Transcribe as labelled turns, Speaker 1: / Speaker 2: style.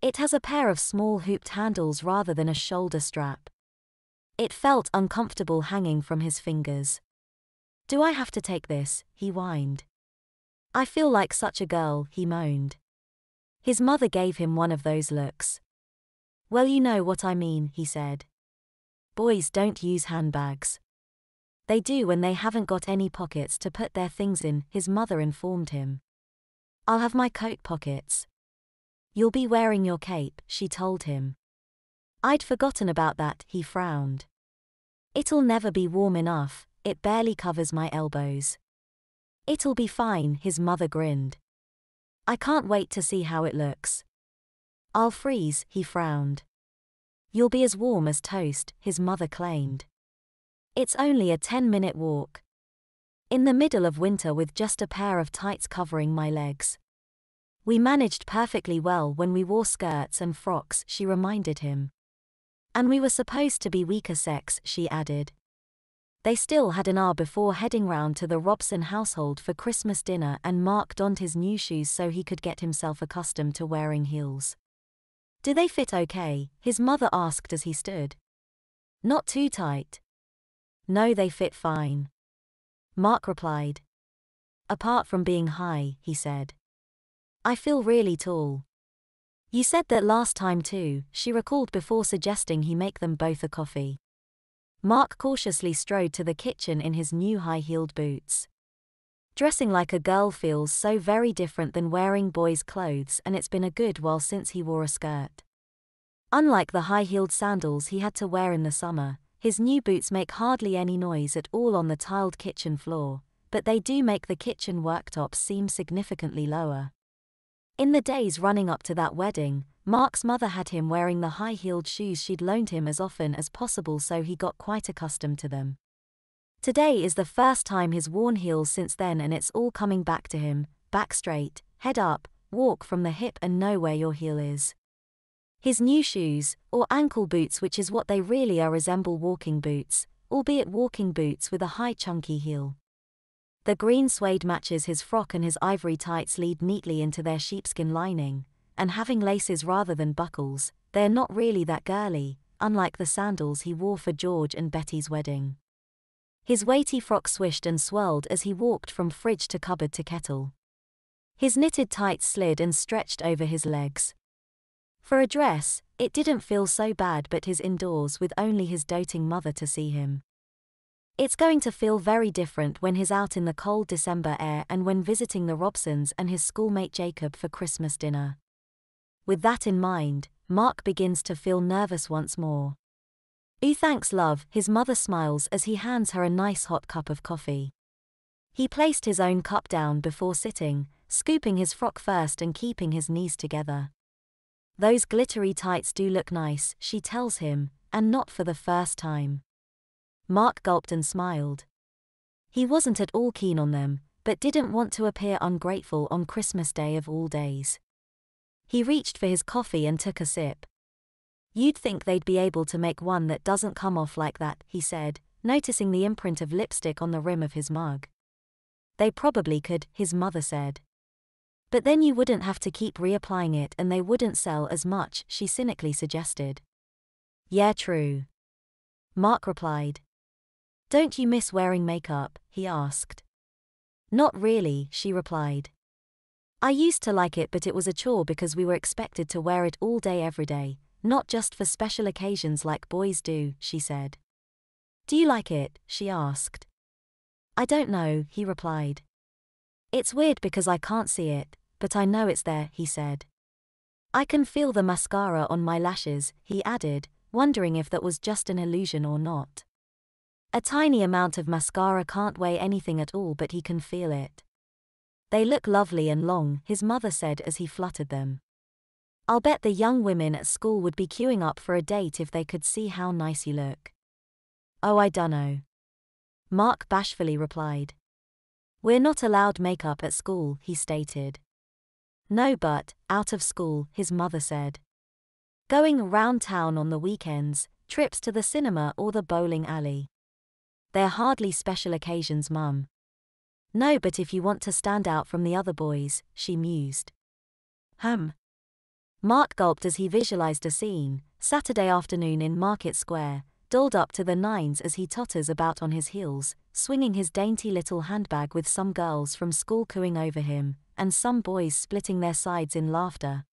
Speaker 1: It has a pair of small hooped handles rather than a shoulder strap. It felt uncomfortable hanging from his fingers. Do I have to take this? He whined. I feel like such a girl, he moaned. His mother gave him one of those looks. Well, you know what I mean, he said. Boys don't use handbags. They do when they haven't got any pockets to put their things in, his mother informed him. I'll have my coat pockets. You'll be wearing your cape, she told him. I'd forgotten about that, he frowned. It'll never be warm enough, it barely covers my elbows. It'll be fine, his mother grinned. I can't wait to see how it looks. I'll freeze, he frowned. You'll be as warm as toast, his mother claimed. It's only a 10-minute walk. In the middle of winter with just a pair of tights covering my legs. We managed perfectly well when we wore skirts and frocks, she reminded him. And we were supposed to be weaker sex, she added. They still had an hour before heading round to the Robson household for Christmas dinner, and Mark donned his new shoes so he could get himself accustomed to wearing heels. Do they fit okay? His mother asked as he stood. Not too tight. No, they fit fine. Mark replied. Apart from being high, he said. I feel really tall. You said that last time too, she recalled before suggesting he make them both a coffee. Mark cautiously strode to the kitchen in his new high-heeled boots. Dressing like a girl feels so very different than wearing boys' clothes, and it's been a good while since he wore a skirt. Unlike the high-heeled sandals he had to wear in the summer, his new boots make hardly any noise at all on the tiled kitchen floor, but they do make the kitchen worktop seem significantly lower. In the days running up to that wedding, Mark's mother had him wearing the high-heeled shoes she'd loaned him as often as possible, so he got quite accustomed to them. Today is the first time he's worn heels since then, and it's all coming back to him. Back straight, head up, walk from the hip and know where your heel is. His new shoes, or ankle boots, which is what they really are, resemble walking boots, albeit walking boots with a high chunky heel. The green suede matches his frock, and his ivory tights lead neatly into their sheepskin lining, and having laces rather than buckles, they're not really that girly, unlike the sandals he wore for George and Betty's wedding. His weighty frock swished and swirled as he walked from fridge to cupboard to kettle. His knitted tights slid and stretched over his legs. For a dress, it didn't feel so bad, but he's indoors with only his doting mother to see him. It's going to feel very different when he's out in the cold December air and when visiting the Robsons and his schoolmate Jacob for Christmas dinner. With that in mind, Mark begins to feel nervous once more. Thanks, love, his mother smiles as he hands her a nice hot cup of coffee. He placed his own cup down before sitting, scooping his frock first and keeping his knees together. Those glittery tights do look nice, she tells him, and not for the first time. Mark gulped and smiled. He wasn't at all keen on them, but didn't want to appear ungrateful on Christmas Day of all days. He reached for his coffee and took a sip. You'd think they'd be able to make one that doesn't come off like that, he said, noticing the imprint of lipstick on the rim of his mug. They probably could, his mother said. But then you wouldn't have to keep reapplying it and they wouldn't sell as much, she cynically suggested. Yeah, true. Mark replied. Don't you miss wearing makeup? He asked. Not really, she replied. I used to like it, but it was a chore because we were expected to wear it all day every day, not just for special occasions like boys do, she said. Do you like it? She asked. I don't know, he replied. It's weird because I can't see it, but I know it's there, he said. I can feel the mascara on my lashes, he added, wondering if that was just an illusion or not. A tiny amount of mascara can't weigh anything at all, but he can feel it. They look lovely and long, his mother said as he fluttered them. I'll bet the young women at school would be queuing up for a date if they could see how nice you look. Oh, I dunno. Mark bashfully replied. We're not allowed makeup at school, he stated. No, but, out of school, his mother said. Going around town on the weekends, trips to the cinema or the bowling alley. They're hardly special occasions, Mum. No, but if you want to stand out from the other boys, she mused. Mark gulped as he visualized a scene, Saturday afternoon in Market Square, dolled up to the nines as he totters about on his heels, swinging his dainty little handbag with some girls from school cooing over him, and some boys splitting their sides in laughter.